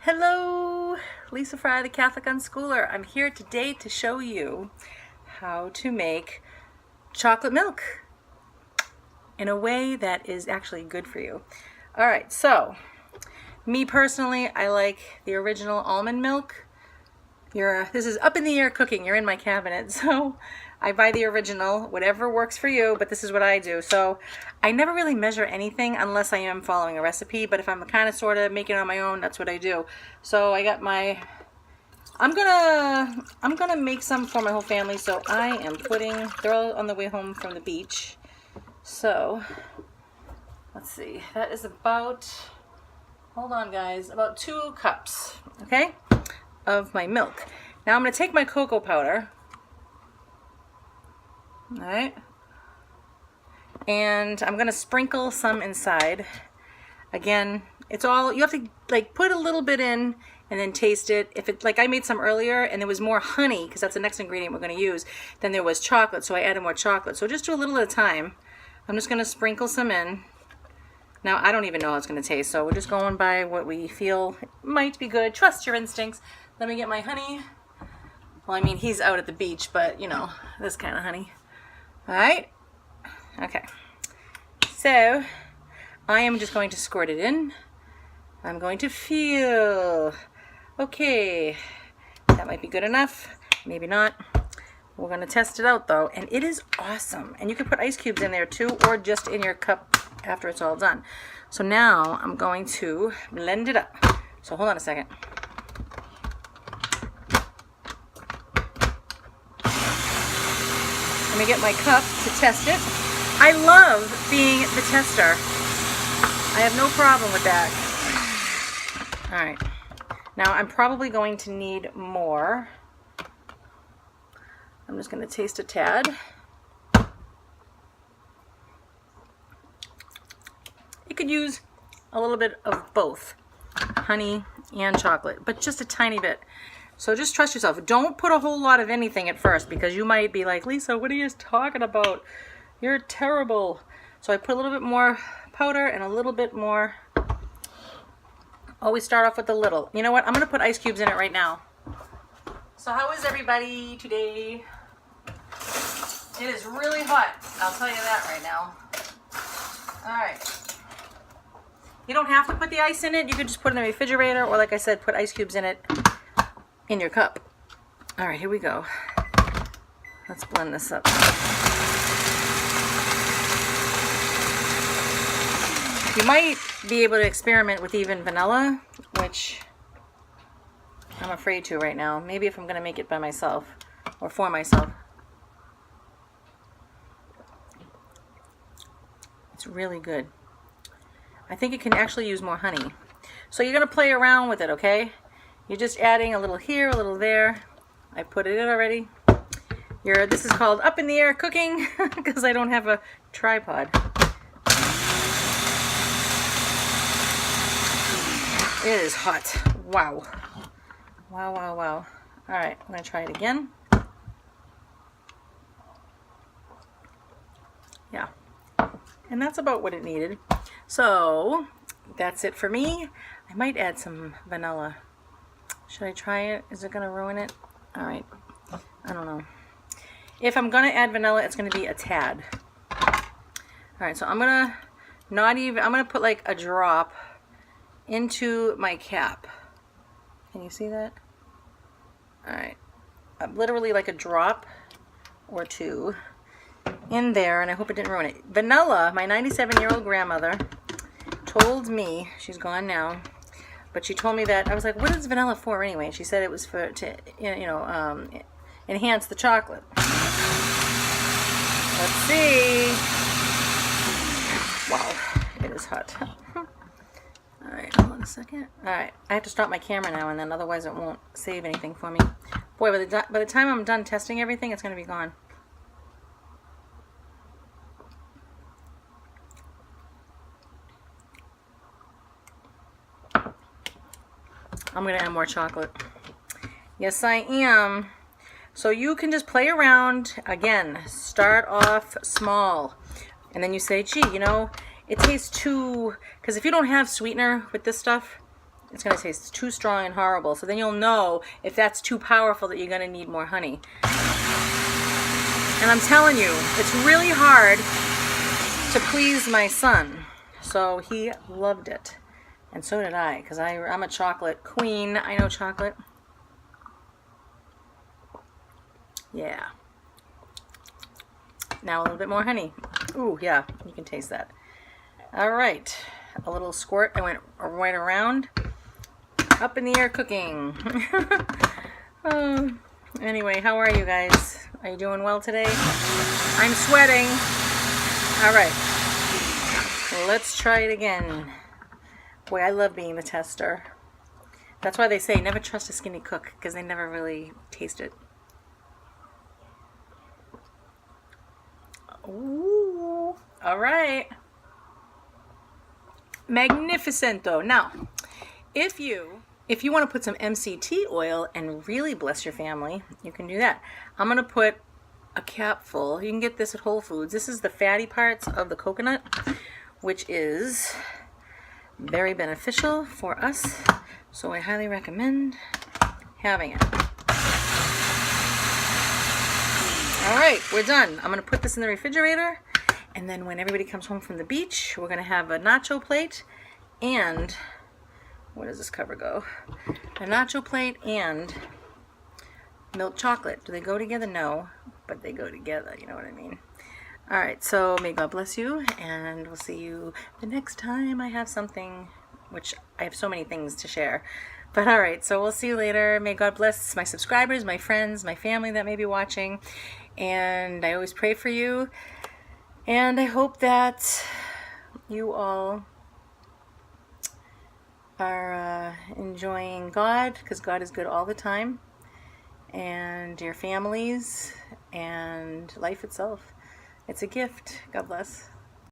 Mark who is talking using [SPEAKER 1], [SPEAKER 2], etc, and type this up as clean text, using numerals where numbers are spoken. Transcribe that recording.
[SPEAKER 1] Hello, Lisa Fry, the Catholic Unschooler. I'm here today to show you how to make chocolate milk in a way that is actually good for you. All right, so me personally, I like the original almond milk. This is up in the air cooking. You're in my cabinet, so I buy the original, whatever works for you, but this is what I do. So I never really measure anything unless I am following a recipe, but if I'm kind of sort of making it on my own, that's what I do. So I got I'm gonna make some for my whole family, so I am they're all on the way home from the beach. So let's see, that is about, hold on guys, about 2 cups, okay, of my milk. Now I'm gonna take my cocoa powder, all right, and I'm gonna sprinkle some inside. Again, it's all, you have to like put a little bit in and then taste it. If it, like I made some earlier and there was more honey, because that's the next ingredient we're gonna use, then there was chocolate, so I added more chocolate. So just do a little at a time. I'm just gonna sprinkle some in. Now, I don't even know how it's gonna taste, so we're just going by what we feel might be good. Trust your instincts. Let me get my honey. Well, I mean, he's out at the beach, but you know, this kind of honey. All right, okay. So, I am just going to squirt it in. I'm going to feel, okay, that might be good enough, maybe not. We're gonna test it out though, and it is awesome. And you can put ice cubes in there too, or just in your cup after it's all done. So now I'm going to blend it up. So hold on a second. Let me get my cup to test it. I love being the tester. I have no problem with that. All right. Now I'm probably going to need more. I'm just going to taste a tad. You could use a little bit of both honey and chocolate, but just a tiny bit. So just trust yourself. Don't put a whole lot of anything at first, because you might be like, Lisa, what are you talking about? You're terrible. So I put a little bit more powder and a little bit more. Always start off with a little. You know what? I'm going to put ice cubes in it right now. So how is everybody today? It is really hot. I'll tell you that right now. All right. You don't have to put the ice in it. You could just put it in the refrigerator, or like I said, put ice cubes in it in your cup. All right, here we go. Let's blend this up. You might be able to experiment with even vanilla, which I'm afraid to right now. Maybe if I'm going to make it by myself or for myself. It's really good. I think you can actually use more honey. So you're going to play around with it, okay? You're just adding a little here, a little there. I put it in already. This is called up in the air cooking because I don't have a tripod. It is hot. Wow. Wow, wow, wow. All right, I'm going to try it again. Yeah. And that's about what it needed. So that's it for me. I might add some vanilla. Should I try it? Is it going to ruin it? All right. I don't know. If I'm going to add vanilla, it's going to be a tad. All right, so I'm going to put like a drop into my cap. Can you see that? All right. Literally like a drop or two in there, and I hope it didn't ruin it. Vanilla, my 97-year-old grandmother told me, she's gone now, but she told me that, I was like, what is vanilla for anyway? And she said it was to enhance the chocolate. Let's see. Wow, it is hot. All right, hold on a second. All right, I have to stop my camera now and then, otherwise it won't save anything for me. Boy, by the time I'm done testing everything, it's going to be gone. I'm going to add more chocolate. Yes, I am. So you can just play around. Again, start off small. And then you say, gee, you know, it tastes too... Because if you don't have sweetener with this stuff, it's going to taste too strong and horrible. So then you'll know if that's too powerful that you're going to need more honey. And I'm telling you, it's really hard to please my son. So he loved it. And so did I, because I'm a chocolate queen. I know chocolate. Yeah. Now a little bit more honey. Ooh, yeah, you can taste that. All right, a little squirt. I went right around. Up in the air cooking. Anyway, how are you guys? Are you doing well today? I'm sweating. All right, let's try it again. Boy, I love being the tester. That's why they say never trust a skinny cook, because they never really taste it. Ooh, all right. Magnificento. Now, if you want to put some MCT oil and really bless your family, you can do that. I'm going to put a capful. You can get this at Whole Foods. This is the fatty parts of the coconut, which is very beneficial for us. So I highly recommend having it. All right, we're done. I'm going to put this in the refrigerator. And then when everybody comes home from the beach, we're going to have a nacho plate and, where does this cover go? A nacho plate and milk chocolate. Do they go together? No, but they go together. You know what I mean? All right, so may God bless you, and we'll see you the next time I have something, which I have so many things to share. But all right, so we'll see you later. May God bless my subscribers, my friends, my family that may be watching. And I always pray for you. And I hope that you all are enjoying God, because God is good all the time, and your families and life itself. It's a gift. God bless.